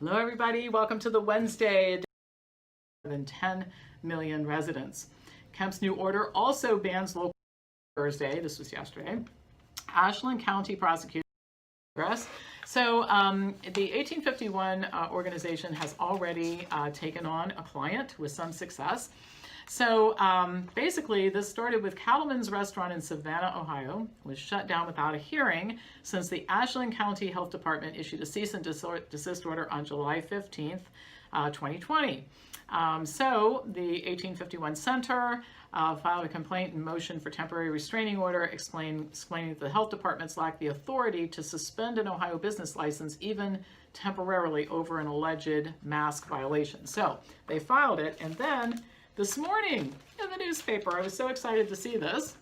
Hello everybody, welcome to the Wednesday edition of more than 10 million residents. Kemp's new order also bans local Thursday, this was yesterday, Ashland County prosecutor. So the 1851 organization has already taken on a client with some success. So basically, this started with Cattleman's Restaurant in Savannah, Ohio, was shut down without a hearing since the Ashland County Health Department issued a cease and desist order on July 15th, 2020. So the 1851 Center filed a complaint and motion for temporary restraining order explaining that the health departments lack the authority to suspend an Ohio business license even temporarily over an alleged mask violation. So they filed it, and then this morning in the newspaper, I was so excited to see this.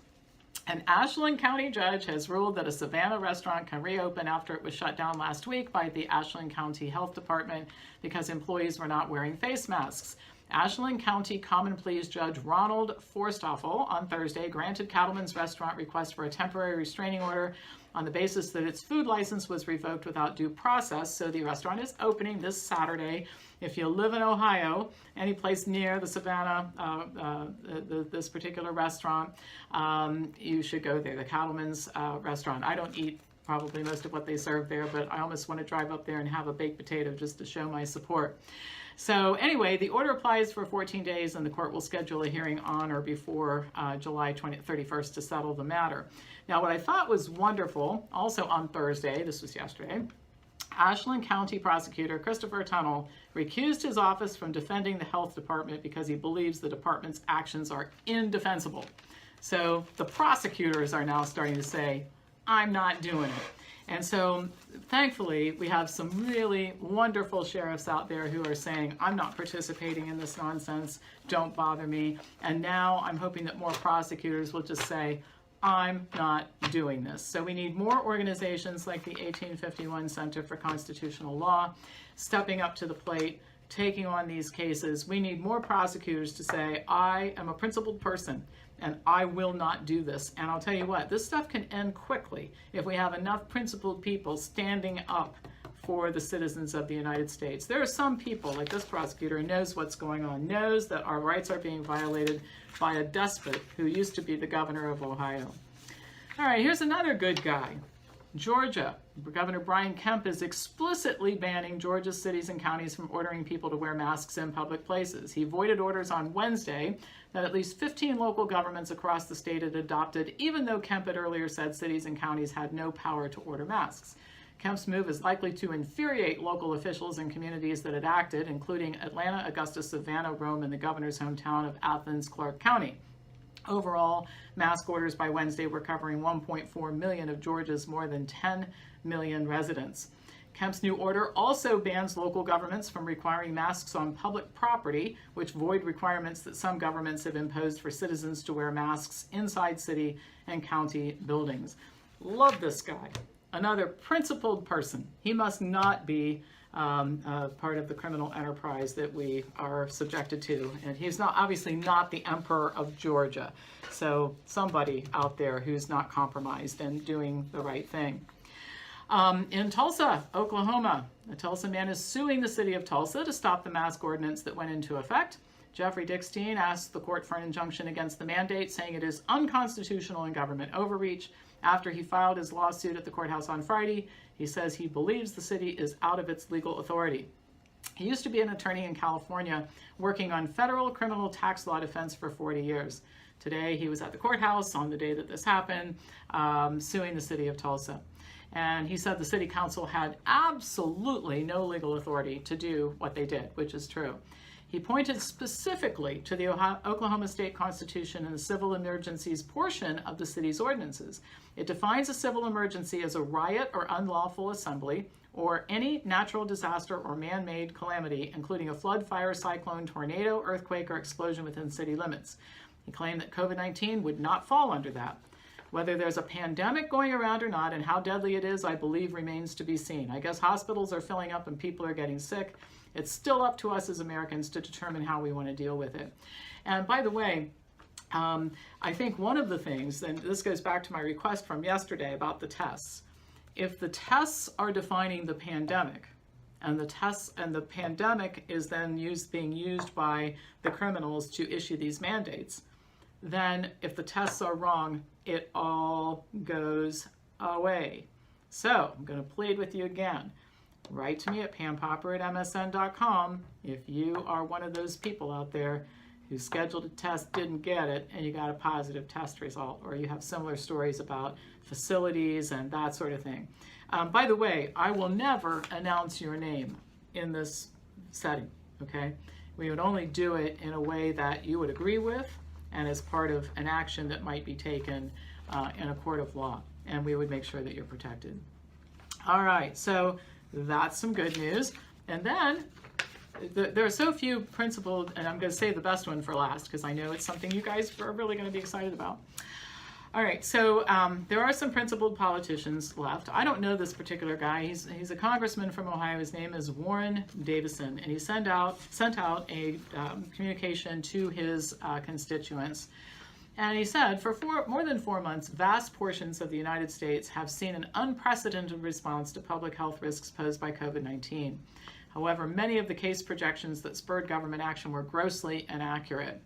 An Ashland County judge has ruled that a Savannah restaurant can reopen after it was shut down last week by the Ashland County Health Department because employees were not wearing face masks. Ashland County Common Pleas Judge Ronald Forstoffel on Thursday granted Cattleman's Restaurant request for a temporary restraining order on the basis that its food license was revoked without due process. So the restaurant is opening this Saturday. If you live in Ohio, any place near the Savannah, this particular restaurant, you should go there, the Cattleman's Restaurant. I don't eat probably most of what they serve there, but I almost want to drive up there and have a baked potato just to show my support. So anyway, the order applies for 14 days and the court will schedule a hearing on or before July 31st to settle the matter. Now, what I thought was wonderful, also on Thursday, this was yesterday, Ashland County prosecutor Christopher Tunnell recused his office from defending the health department because he believes the department's actions are indefensible. So the prosecutors are now starting to say, I'm not doing it. And so thankfully, we have some really wonderful sheriffs out there who are saying, I'm not participating in this nonsense, don't bother me. And now I'm hoping that more prosecutors will just say, I'm not doing this. So we need more organizations like the 1851 Center for Constitutional Law stepping up to the plate, taking on these cases. We need more prosecutors to say, I am a principled person and I will not do this. And I'll tell you what, this stuff can end quickly if we have enough principled people standing up for the citizens of the United States. There are some people, like this prosecutor, who knows what's going on, knows that our rights are being violated by a despot who used to be the governor of Ohio. All right, here's another good guy. Georgia. Governor Brian Kemp is explicitly banning Georgia's cities and counties from ordering people to wear masks in public places. He voided orders on Wednesday that at least 15 local governments across the state had adopted, even though Kemp had earlier said cities and counties had no power to order masks. Kemp's move is likely to infuriate local officials and communities that had acted, including Atlanta, Augusta, Savannah, Rome, and the governor's hometown of Athens, Clarke County. Overall, mask orders by Wednesday were covering 1.4 million of Georgia's more than 10 million residents. Kemp's new order also bans local governments from requiring masks on public property, which void requirements that some governments have imposed for citizens to wear masks inside city and county buildings. Love this guy. Another principled person. He must not be part of the criminal enterprise that we are subjected to. And he's not, obviously not the emperor of Georgia. So somebody out there who's not compromised and doing the right thing. In Tulsa, Oklahoma, a Tulsa man is suing the city of Tulsa to stop the mask ordinance that went into effect. Jeffrey Dickstein asked the court for an injunction against the mandate, saying it is unconstitutional and government overreach. After he filed his lawsuit at the courthouse on Friday, he says he believes the city is out of its legal authority. He used to be an attorney in California working on federal criminal tax law defense for 40 years. Today, he was at the courthouse on the day that this happened, suing the city of Tulsa. And he said the city council had absolutely no legal authority to do what they did, which is true. He pointed specifically to the Oklahoma State Constitution and the civil emergencies portion of the city's ordinances. It defines a civil emergency as a riot or unlawful assembly or any natural disaster or man-made calamity, including a flood, fire, cyclone, tornado, earthquake, or explosion within city limits. He claimed that COVID-19 would not fall under that. Whether there's a pandemic going around or not and how deadly it is, I believe remains to be seen. I guess hospitals are filling up and people are getting sick. It's still up to us as Americans to determine how we want to deal with it. And by the way, I think one of the things, and this goes back to my request from yesterday about the tests, if the tests are defining the pandemic, and the tests and the pandemic is then being used by the criminals to issue these mandates, then if the tests are wrong, it all goes away. So I'm going to plead with you again. Write to me at pampopper@msn.com if you are one of those people out there who scheduled a test, didn't get it, and you got a positive test result, or you have similar stories about facilities and that sort of thing. By the way, I will never announce your name in this setting, okay? We would only do it in a way that you would agree with and as part of an action that might be taken in a court of law, and we would make sure that you're protected. All right, so that's some good news. And then there are so few principled, and I'm going to save the best one for last because I know it's something you guys are really going to be excited about. All right, so there are some principled politicians left. I don't know this particular guy. He's a congressman from Ohio. His name is Warren Davison, and he sent out a communication to his constituents. And he said, for more than 4 months, vast portions of the United States have seen an unprecedented response to public health risks posed by COVID-19. However, many of the case projections that spurred government action were grossly inaccurate.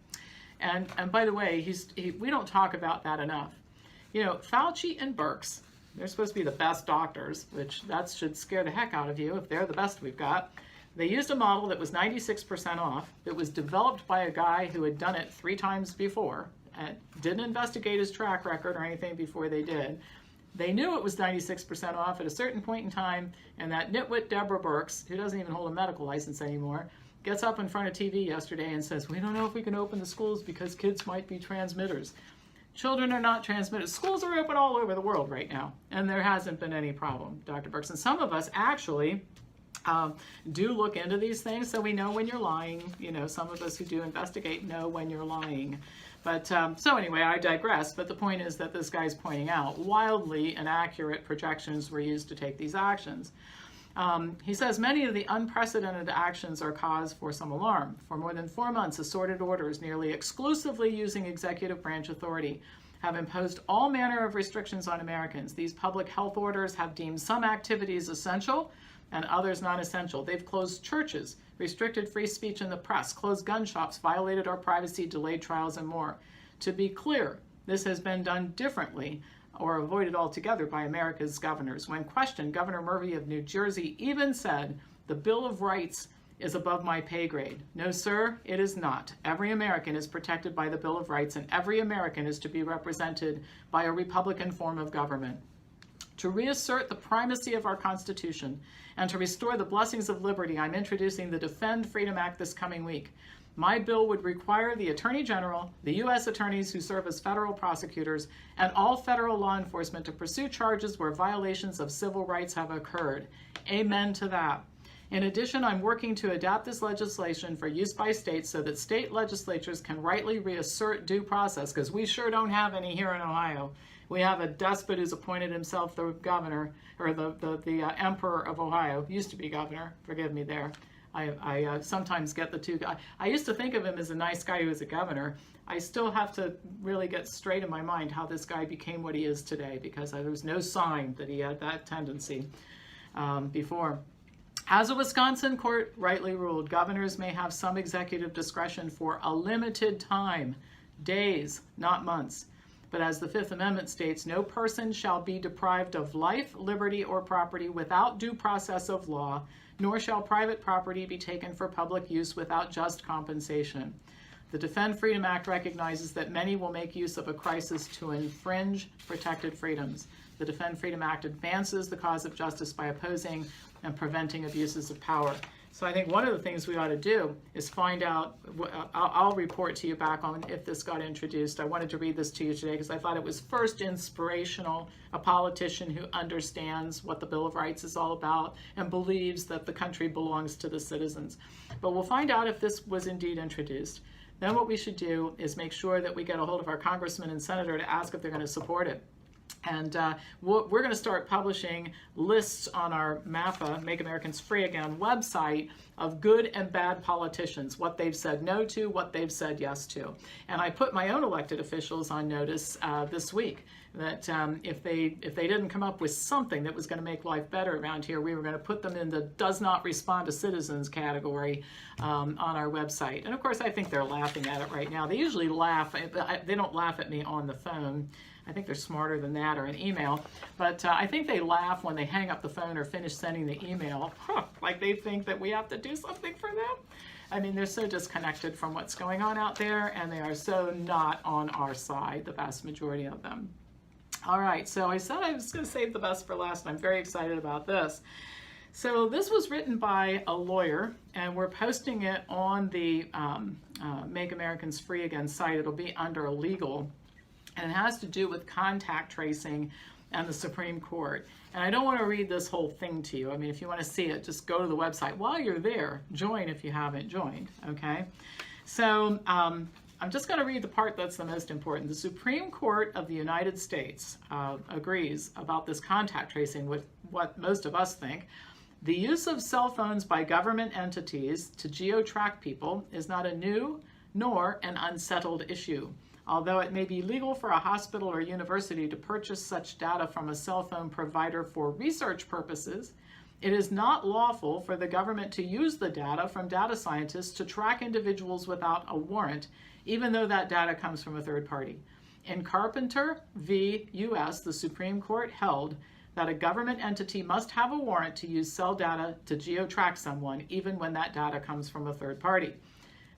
And by the way, we don't talk about that enough. You know, Fauci and Birx, they're supposed to be the best doctors, which that should scare the heck out of you if they're the best we've got. They used a model that was 96% off, that was developed by a guy who had done it 3 times before, and didn't investigate his track record or anything before they did. They knew it was 96% off at a certain point in time, and that nitwit Deborah Birx, who doesn't even hold a medical license anymore, gets up in front of TV yesterday and says, we don't know if we can open the schools because kids might be transmitters. Children are not transmitters. Schools are open all over the world right now, and there hasn't been any problem, Dr. Birx. And some of us actually do look into these things, so we know when you're lying. You know, some of us who do investigate know when you're lying. But so anyway, I digress. But the point is that this guy's pointing out wildly inaccurate projections were used to take these actions. He says many of the unprecedented actions are cause for some alarm. For more than 4 months, assorted orders, nearly exclusively using executive branch authority, have imposed all manner of restrictions on Americans. These public health orders have deemed some activities essential and others non-essential. They've closed churches, restricted free speech in the press, closed gun shops, violated our privacy, delayed trials, and more. To be clear, this has been done differently or avoided altogether by America's governors. When questioned, Governor Murphy of New Jersey even said, the Bill of Rights is above my pay grade. No, sir, it is not. Every American is protected by the Bill of Rights, and every American is to be represented by a Republican form of government. To reassert the primacy of our Constitution and to restore the blessings of liberty, I'm introducing the Defend Freedom Act this coming week. My bill would require the Attorney General, the U.S. attorneys who serve as federal prosecutors, and all federal law enforcement to pursue charges where violations of civil rights have occurred. Amen to that. In addition, I'm working to adapt this legislation for use by states so that state legislatures can rightly reassert due process, because we sure don't have any here in Ohio. We have a despot who's appointed himself the governor, or the emperor of Ohio. Used to be governor, forgive me there. I sometimes get the two guys. I used to think of him as a nice guy who was a governor. I still have to really get straight in my mind how this guy became what he is today, because there was no sign that he had that tendency before. As a Wisconsin court rightly ruled, governors may have some executive discretion for a limited time, days, not months. But as the Fifth Amendment states, no person shall be deprived of life, liberty, or property without due process of law, nor shall private property be taken for public use without just compensation. The Defend Freedom Act recognizes that many will make use of a crisis to infringe protected freedoms. The Defend Freedom Act advances the cause of justice by opposing and preventing abuses of power. So I think one of the things we ought to do is find out, I'll report to you back on if this got introduced. I wanted to read this to you today because I thought it was first inspirational, a politician who understands what the Bill of Rights is all about and believes that the country belongs to the citizens. But we'll find out if this was indeed introduced. Then what we should do is make sure that we get a hold of our congressman and senator to ask if they're going to support it. And we're going to start publishing lists on our MAPA, Make Americans Free Again website of good and bad politicians, what they've said no to, what they've said yes to. And I put my own elected officials on notice this week that if they didn't come up with something that was going to make life better around here, we were going to put them in the does not respond to citizens category on our website. And of course, I think they're laughing at it right now. They usually laugh. They don't laugh at me on the phone. I think they're smarter than that, or an email. But I think they laugh when they hang up the phone or finish sending the email, like they think that we have to do something for them. I mean, they're so disconnected from what's going on out there, and they are so not on our side, the vast majority of them. All right, so I said I was going to save the best for last, and I'm very excited about this. So this was written by a lawyer, and we're posting it on the Make Americans Free Again site. It'll be under legal. And it has to do with contact tracing and the Supreme Court. And I don't want to read this whole thing to you. I mean, if you want to see it, just go to the website. While you're there, join if you haven't joined, okay? So I'm just going to read the part that's the most important. The Supreme Court of the United States agrees about this contact tracing with what most of us think. The use of cell phones by government entities to geo-track people is not a new nor an unsettled issue. Although it may be legal for a hospital or university to purchase such data from a cell phone provider for research purposes, it is not lawful for the government to use the data from data scientists to track individuals without a warrant, even though that data comes from a third party. In Carpenter v. U.S., the Supreme Court held that a government entity must have a warrant to use cell data to geo-track someone, even when that data comes from a third party.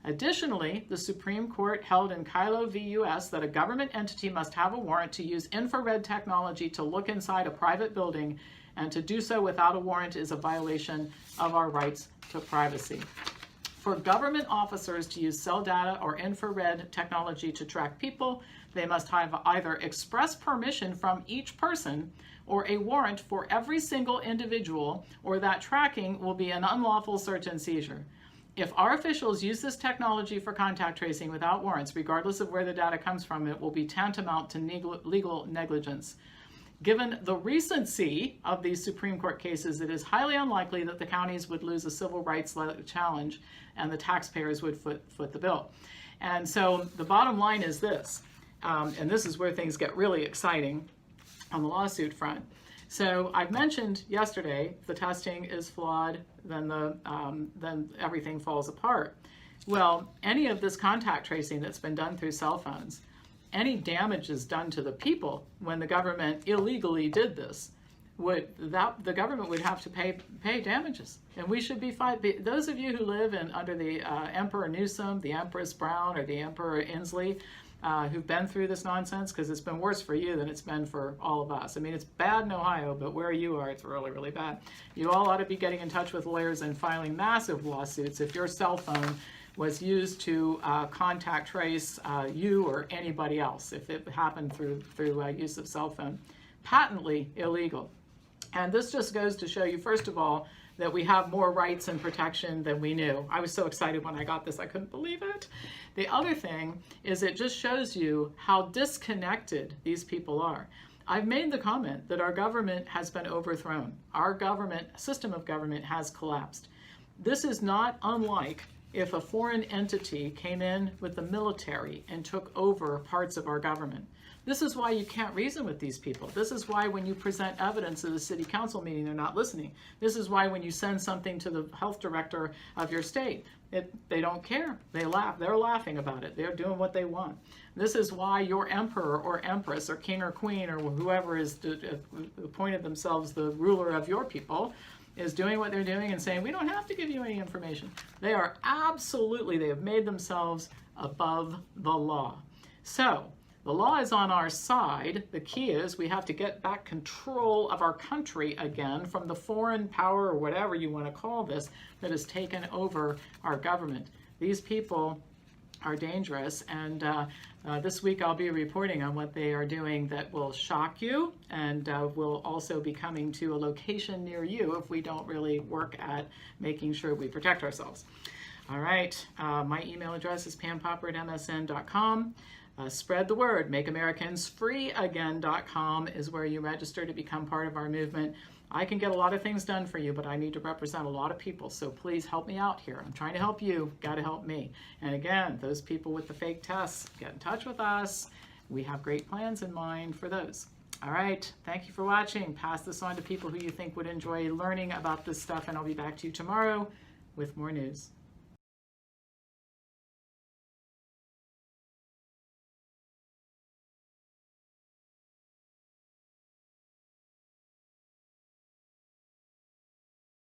Additionally, the Supreme Court held in Kylo v. U.S. that a government entity must have a warrant to use infrared technology to look inside a private building, and to do so without a warrant is a violation of our rights to privacy. For government officers to use cell data or infrared technology to track people, they must have either express permission from each person or a warrant for every single individual, or that tracking will be an unlawful search and seizure. If our officials use this technology for contact tracing without warrants, regardless of where the data comes from, it will be tantamount to legal negligence. Given the recency of these Supreme Court cases, it is highly unlikely that the counties would lose a civil rights challenge and the taxpayers would foot the bill. And so the bottom line is this, and this is where things get really exciting on the lawsuit front. So I've mentioned yesterday the testing is flawed, then everything falls apart. Well, any of this contact tracing that's been done through cell phones, any damage is done to the people when the government illegally did this, the government would have to pay damages, and we should be fine. Those of you who live under the Emperor Newsom, the Empress Brown, or the Emperor Inslee, who've been through this nonsense, because it's been worse for you than it's been for all of us. I mean, it's bad in Ohio, but where you are, it's really, really bad. You all ought to be getting in touch with lawyers and filing massive lawsuits if your cell phone was used to contact trace you or anybody else, if it happened through use of cell phone. Patently illegal. And this just goes to show you, first of all, that we have more rights and protection than we knew. I was so excited when I got this, I couldn't believe it. The other thing is it just shows you how disconnected these people are. I've made the comment that our government has been overthrown. Our system of government has collapsed. This is not unlike if a foreign entity came in with the military and took over parts of our government. This is why you can't reason with these people. This is why when you present evidence at a city council meeting, they're not listening. This is why when you send something to the health director of your state, they don't care. They laugh. They're laughing about it. They're doing what they want. This is why your emperor or empress or king or queen or whoever is appointed themselves the ruler of your people is doing what they're doing and saying, we don't have to give you any information. They have made themselves above the law. So, the law is on our side. The key is we have to get back control of our country again from the foreign power, or whatever you want to call this, that has taken over our government. These people are dangerous, and this week I'll be reporting on what they are doing that will shock you, and will also be coming to a location near you if we don't really work at making sure we protect ourselves. All right, my email address is pampopper@msn.com. Spread the word. MakeAmericans.freeagain.com is where you register to become part of our movement. I can get a lot of things done for you, but I need to represent a lot of people. So please help me out here. I'm trying to help you. Got to help me. And again, those people with the fake tests, get in touch with us. We have great plans in mind for those. All right. Thank you for watching. Pass this on to people who you think would enjoy learning about this stuff, and I'll be back to you tomorrow with more news.